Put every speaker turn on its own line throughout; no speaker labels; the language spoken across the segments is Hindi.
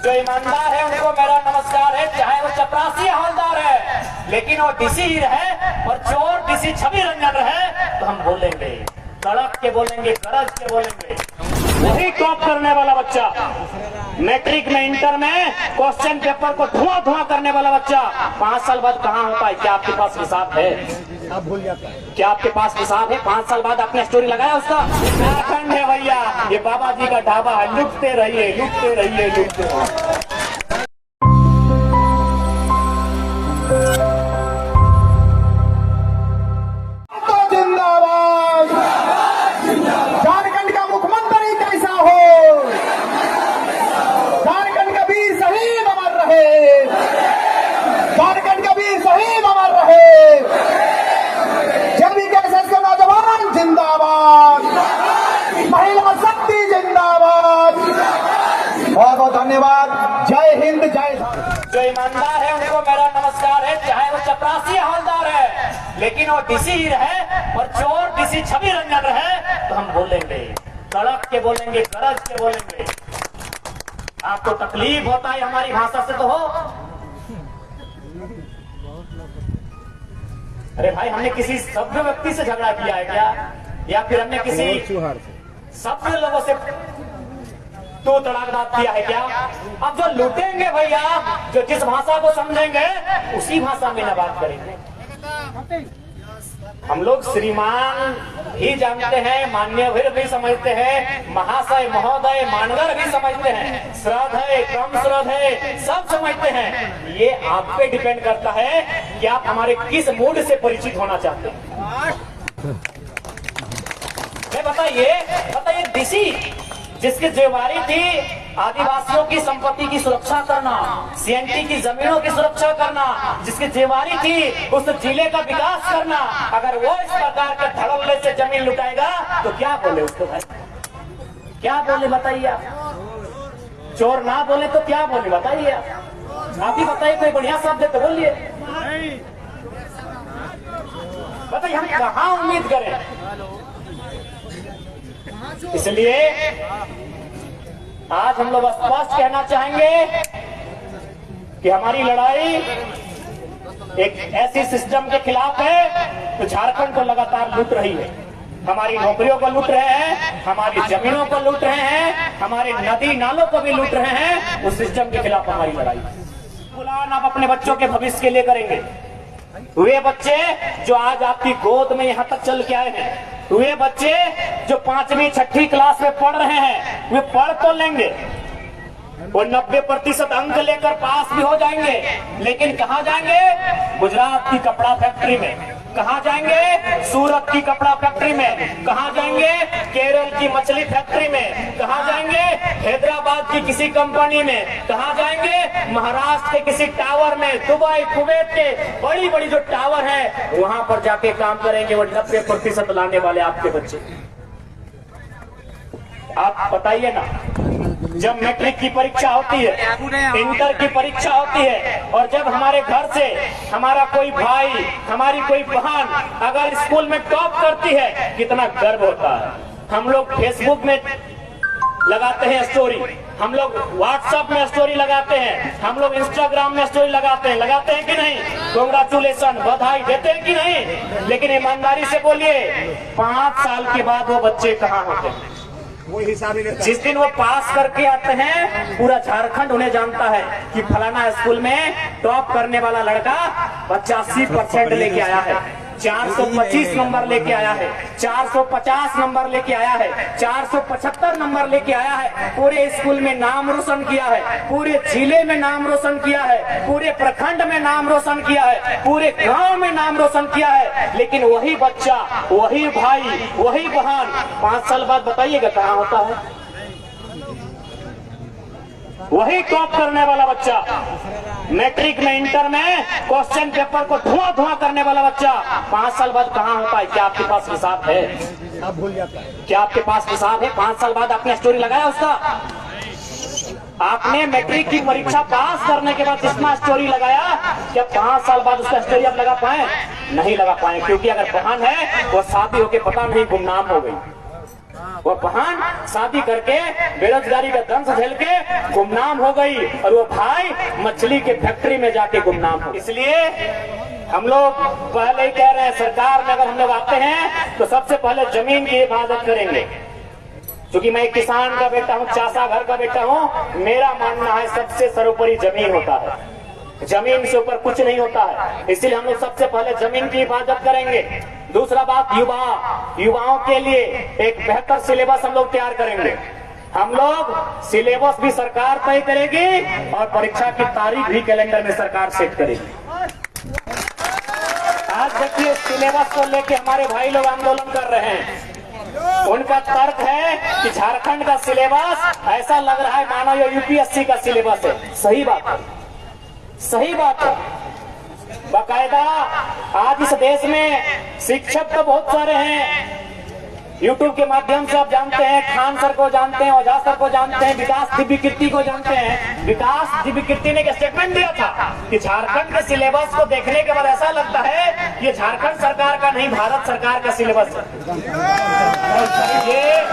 जो ईमानदार है उनको मेरा नमस्कार है, चाहे वो चपरासी हवलदार है, लेकिन वो डीसी है और चोर डीसी छवि रंजन है तो हम बोलेंगे, तड़प के बोलेंगे, गरज के बोलेंगे। वही टॉप करने वाला बच्चा, मैट्रिक में, इंटर में क्वेश्चन पेपर को धुआं करने वाला बच्चा 5 साल बाद कहाँ होता है? क्या आपके पास हिसाब है?
आप भूल जाता है।
क्या आपके पास हिसाब है? 5 साल बाद आपने स्टोरी लगाया उसका? झारखंड है भैया, ये बाबा जी का ढाबा है, लुटते रहिए, लुटते रहिए, लुटते रहिए।
झारखंड का मुख्यमंत्री कैसा हो, झारखंड का वीर शहीद अमर रहे, झारखंड का वीर शहीद अमर रहे, जब के नौजवान जिंदाबाद, महिला शक्ति जिंदाबाद। बहुत बहुत धन्यवाद। जय हिंद, जय भारत।
जो ईमानदार है उनको मेरा नमस्कार है, चाहे वो चपरासी हवलदार है, लेकिन वो डीसी है और चोर डीसी छवि रंजन है तो हम बोलेंगे, तड़प के बोलेंगे, गरज के बोलेंगे। आपको तकलीफ होता है हमारी भाषा से तो हो। अरे भाई, हमने किसी सभ्य व्यक्ति से झगड़ा किया है क्या? या फिर हमने किसी सभ्य लोगों से तो तड़ाकदार किया है क्या? अब जो लूटेंगे भैया, जो जिस भाषा को समझेंगे उसी भाषा में न बात करेंगे। हम लोग श्रीमान भी जानते हैं, मान्यवीर भी समझते हैं, महाशय महोदय मानवर भी समझते हैं, श्रद्ध है, कम श्रद्ध है, सब समझते हैं। ये आप पे डिपेंड करता है कि आप हमारे किस मूड से परिचित होना चाहते हैं। बताइए डीसी जिसकी जिम्मेदारी थी आदिवासियों की संपत्ति की सुरक्षा करना, सीएनटी की जमीनों की सुरक्षा करना, जिसकी जिम्मेदारी थी उस जिले का विकास करना, अगर वो इस प्रकार के धड़ल्ले से जमीन लुटाएगा तो क्या बोले उसको भाई? क्या बोले बताइए आप? चोर ना बोले तो क्या बोले बताइए आप ही बताइए, कोई बढ़िया शब्द है तो बोलिए। बताइए हम कहाँ उम्मीद करें? इसलिए आज हम लोग स्पष्ट कहना चाहेंगे कि हमारी लड़ाई एक ऐसी सिस्टम के खिलाफ है जो झारखंड को लगातार लूट रही है। हमारी नौकरियों को लूट रहे हैं, हमारी जमीनों को लूट रहे हैं, हमारे नदी नालों को भी लूट रहे हैं। उस सिस्टम के खिलाफ हमारी लड़ाई प्लान आप अपने बच्चों के भविष्य के लिए करेंगे। वे बच्चे जो आज आपकी गोद में यहाँ तक चल के आए हैं, वे बच्चे जो 5वीं 6वीं क्लास में पढ़ रहे हैं, वे पढ़ तो लेंगे, वो 90% अंक लेकर पास भी हो जाएंगे, लेकिन कहाँ जाएंगे? गुजरात की कपड़ा फैक्ट्री में, कहाँ जाएंगे? सूरत की कपड़ा फैक्ट्री में, कहाँ जाएंगे? केरल की मछली फैक्ट्री में, कहाँ जाएंगे? हैदराबाद की किसी कंपनी में, कहाँ जाएंगे? महाराष्ट्र के किसी टावर में, दुबई कुवैत के बड़ी बड़ी जो टावर है वहां पर जाके काम करेंगे। वो 90% लाने वाले आपके बच्चे। आप बताइए ना, जब मैट्रिक की परीक्षा होती है, इंटर की परीक्षा होती है, और जब हमारे घर से हमारा कोई भाई, हमारी कोई बहन अगर स्कूल में टॉप करती है, कितना गर्व होता है। हम लोग फेसबुक में लगाते हैं स्टोरी, हम लोग व्हाट्सएप में स्टोरी लगाते हैं, हम लोग इंस्टाग्राम में स्टोरी लगाते हैं कि नहीं? कांग्रेचुलेशन, बधाई देते हैं कि नहीं? लेकिन ईमानदारी से बोलिए, 5 साल के बाद वो बच्चे कहाँ होते हैं?
वो हिसाब ही नहीं।
जिस दिन वो पास करके आते हैं, पूरा झारखंड उन्हें जानता है कि फलाना स्कूल में टॉप करने वाला लड़का 85% लेके आया है, 425 नंबर लेके आया है, 450 नंबर लेके आया है, 475 नंबर लेके आया है। पूरे स्कूल में नाम रोशन किया है, पूरे जिले में नाम रोशन किया है, पूरे प्रखंड में नाम रोशन किया है, पूरे गांव में नाम रोशन किया है। लेकिन वही बच्चा, वही भाई, वही बहन 5 साल बाद बताइएगा कहाँ होता है? वही टॉप करने वाला बच्चा, मैट्रिक में, इंटर में क्वेश्चन पेपर को धुआं करने वाला बच्चा 5 साल बाद कहाँ होता है? क्या आपके पास हिसाब है?
आप भूल जाता है।
क्या आपके पास हिसाब है? 5 साल बाद आपने स्टोरी लगाया उसका? आपने मैट्रिक की परीक्षा पास करने के बाद जितना स्टोरी लगाया, क्या 5 साल बाद उसका स्टोरी आप लगा पाए? नहीं लगा पाए, क्योंकि अगर बहन है वो शादी होके पता नहीं गुमनाम हो गई। वो बहन शादी करके बेरोजगारी का दंश झेल के गुमनाम हो गई और वो भाई मछली के फैक्ट्री में जाके गुमनाम हो। इसलिए हम लोग पहले ही कह रहे हैं, सरकार में अगर हम लोग आते हैं तो सबसे पहले जमीन की हिफाजत करेंगे। क्योंकि मैं एक किसान का बेटा हूँ, चासा घर का बेटा हूँ, मेरा मानना है सबसे सर्वोपरि जमीन होता है, जमीन से ऊपर कुछ नहीं होता है। इसलिए हम लोग सबसे पहले जमीन की हिफाजत करेंगे। दूसरा बात, युवाओं के लिए एक बेहतर सिलेबस हम लोग तैयार करेंगे। हम लोग सिलेबस भी सरकार तय करेगी और परीक्षा की तारीख भी कैलेंडर में सरकार सेट करेगी। आज देखिए सिलेबस को लेके हमारे भाई लोग आंदोलन कर रहे हैं। उनका तर्क है कि झारखंड का सिलेबस ऐसा लग रहा है मानो ये यूपीएससी का सिलेबस है। सही बात है, सही बात है। बाकायदा आज इस देश में शिक्षक तो बहुत सारे हैं, यूट्यूब के माध्यम से आप जानते हैं, खान सर को जानते हैं, ओझा सर को जानते हैं, विकास दिव्यकीर्ति को जानते हैं। विकास दिव्यकीर्ति ने एक स्टेटमेंट दिया था कि झारखंड के सिलेबस को देखने के बाद ऐसा लगता है ये झारखंड सरकार का नहीं, भारत सरकार का सिलेबस है। ये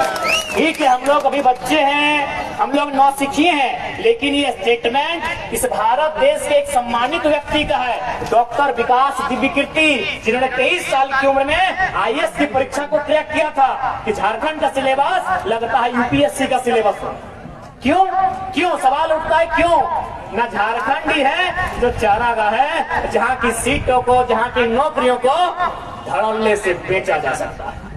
ठीक है, हम लोग अभी बच्चे हैं, हम लोग नौसिखिए हैं, लेकिन ये स्टेटमेंट इस भारत देश के एक सम्मानित व्यक्ति का है, डॉक्टर विकास दिव्यकीर्ति, जिन्होंने 23 साल की उम्र में आईएएस की परीक्षा को क्रैक किया था कि झारखंड का सिलेबस लगता है यूपीएससी का सिलेबस। क्यों क्यों सवाल उठता है, क्यों? न झारखंड ही है जो चारागाह है, जहां की सीटों को, जहां की नौकरियों को धड़ल्ले से बेचा जा सकता है।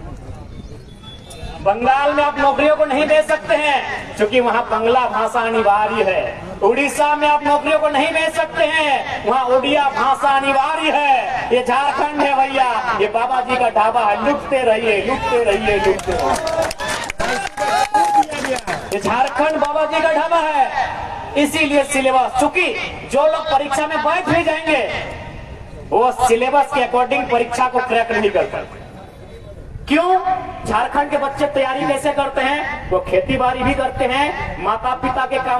बंगाल में आप नौकरियों को नहीं दे सकते हैं क्योंकि वहां बंगला भाषा अनिवार्य है। उड़ीसा में आप नौकरियों को नहीं दे सकते हैं, वहां उड़िया भाषा अनिवार्य है। ये झारखंड है भैया, ये बाबा जी का ढाबा है, लुटते रहिए, लुटते रहिए, लुटते रहिए। ये झारखंड बाबा जी का ढाबा है। इसीलिए सिलेबस, चूंकि जो लोग परीक्षा में बैठ भी जाएंगे वो सिलेबस के अकॉर्डिंग परीक्षा को क्रैक नहीं कर पाते। क्यों? झारखंड के बच्चे तैयारी कैसे करते हैं? वो खेती बाड़ी भी करते हैं, माता पिता के काम